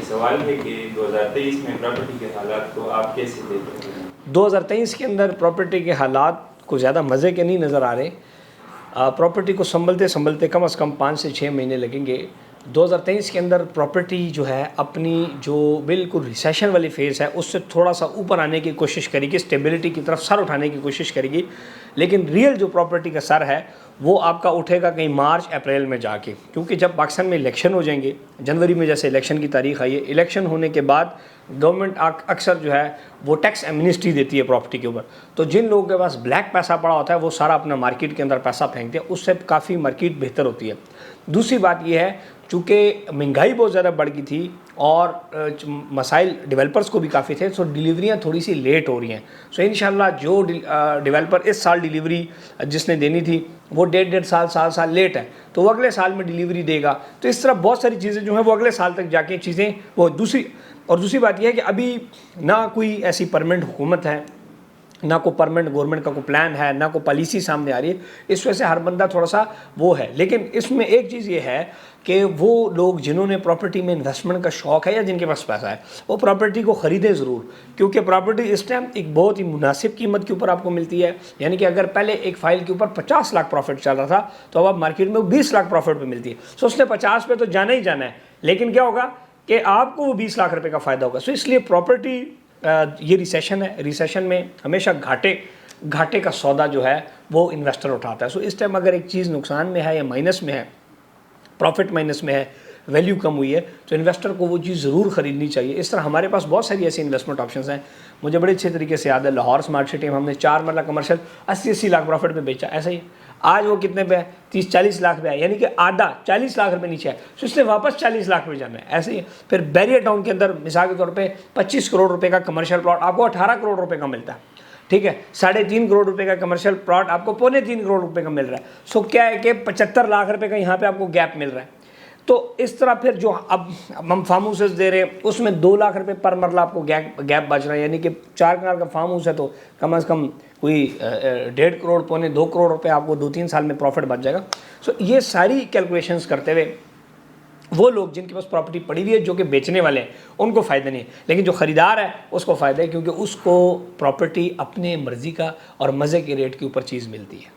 سوال ہے کہ 2023 میں پراپرٹی کے حالات کو آپ کیسے دیکھ رہے ہیں؟ 2023 کے اندر پراپرٹی کے حالات کو زیادہ مزے کے نہیں نظر آ رہے. پراپرٹی کو سنبھلتے کم از کم 5 سے 6 مہینے لگیں گے. 2023 کے اندر پراپرٹی جو ہے اپنی جو بالکل ریسیشن والی فیز ہے اس سے تھوڑا سا اوپر آنے کی کوشش کرے گی, اسٹیبلٹی کی طرف سر اٹھانے کی کوشش کرے گی. لیکن ریئل جو پراپرٹی کا سر ہے وہ آپ کا اٹھے گا کہیں مارچ اپریل میں جا کے, کیونکہ جب پاکستان میں الیکشن ہو جائیں گے, جنوری میں جیسے الیکشن کی تاریخ آئی ہے, الیکشن ہونے کے بعد گورنمنٹ اکثر جو ہے وہ ٹیکس ایمنسٹی دیتی ہے پراپرٹی کے اوپر. تو جن لوگوں کے پاس بلیک پیسہ پڑا ہوتا ہے وہ سارا اپنا مارکیٹ کے اندر پیسہ پھینکتے ہیں, اس سے کافی مارکیٹ بہتر ہوتی ہے. دوسری بات یہ ہے چونکہ مہنگائی بہت زیادہ بڑھ گئی تھی اور مسائل ڈیولپرز کو بھی کافی تھے, سو ڈیلیوریاں تھوڑی سی لیٹ ہو رہی ہیں. سو انشاءاللہ جو ڈیولپر اس سال ڈیلیوری جس نے دینی تھی وہ 1.5 سال لیٹ ہے تو وہ اگلے سال میں ڈیلیوری دے گا. تو اس طرح بہت ساری چیزیں جو ہیں وہ اگلے سال تک جا کے چیزیں وہ دوسری بات یہ ہے کہ ابھی نہ کوئی ایسی پرمنٹ حکومت ہے, نہ کوئی پرمنٹ گورنمنٹ کا کوئی پلان ہے, نہ کوئی پالیسی سامنے آ رہی ہے. اس وجہ سے ہر بندہ تھوڑا سا وہ ہے. لیکن اس میں ایک چیز یہ ہے کہ وہ لوگ جنہوں نے پراپرٹی میں انویسٹمنٹ کا شوق ہے یا جن کے پاس پیسہ ہے وہ پراپرٹی کو خریدیں ضرور, کیونکہ پراپرٹی اس ٹائم ایک بہت ہی مناسب قیمت کے اوپر آپ کو ملتی ہے. یعنی کہ اگر پہلے ایک فائل کے اوپر 50 لاکھ پروفٹ چل رہا تھا تو اب آپ مارکیٹ میں 20 لاکھ پروفٹ پہ ملتی ہے. سو اس نے 50 پہ تو جانا ہی جانا ہے, لیکن کیا ہوگا کہ آپ کو وہ 20 لاکھ روپے کا فائدہ ہوگا. سو اس لیے پراپرٹی یہ ریسیشن ہے, ریسیشن میں ہمیشہ گھاٹے کا سودا جو ہے وہ انویسٹر اٹھاتا ہے. سو اس ٹائم اگر ایک چیز نقصان میں ہے یا مائنس میں ہے, پروفٹ مائنس میں ہے, ویلیو کم ہوئی ہے, تو انویسٹر کو وہ چیز ضرور خریدنی چاہیے. اس طرح ہمارے پاس بہت ساری ایسی انویسٹمنٹ آپشنز ہیں. مجھے بڑے اچھے طریقے سے یاد ہے لاہور اسمارٹ سٹی میں ہم نے 4 مرلہ کمرشل 80 لاکھ پروفٹ پہ بیچا. ایسا ہی آج وہ کتنے پہ ہے, 30-40 لاکھ پہ ہے, یعنی کہ آدھا 40 لاکھ روپے نیچے ہے. تو اس نے واپس 40 لاکھ پہ جانا ہے. ایسے ہی پھر بیریئر ٹاؤن کے اندر مثال کے طور پہ 25 کروڑ روپے کا کمرشل پلاٹ آپ کو 18 کروڑ روپے کا ملتا ہے. ٹھیک ہے, 3.5 کروڑ روپے کا کمرشل پلاٹ آپ کو 3.25 کروڑ روپے کا مل رہا ہے. سو کیا ہے کہ 75 لاکھ روپے کا یہاں پہ آپ کو گیپ مل رہا ہے. تو اس طرح پھر جو اب ہم فارم ہاؤسز دے رہے ہیں اس میں 2 لاکھ روپے پر مرلہ آپ کو گیپ بچ رہا ہے. یعنی کہ 4 کنال کا فارم ہاؤس ہے تو کم از کم کوئی 1.5 کروڑ 2 کروڑ روپے آپ کو 2-3 سال میں پروفٹ بچ جائے گا. سو یہ ساری کیلکولیشنز کرتے ہوئے وہ لوگ جن کے پاس پراپرٹی پڑی ہوئی ہے جو کہ بیچنے والے ہیں ان کو فائدہ نہیں ہے, لیکن جو خریدار ہے اس کو فائدہ ہے, کیونکہ اس کو پراپرٹی اپنے مرضی کا اور مزے کے ریٹ کے اوپر چیز ملتی ہے.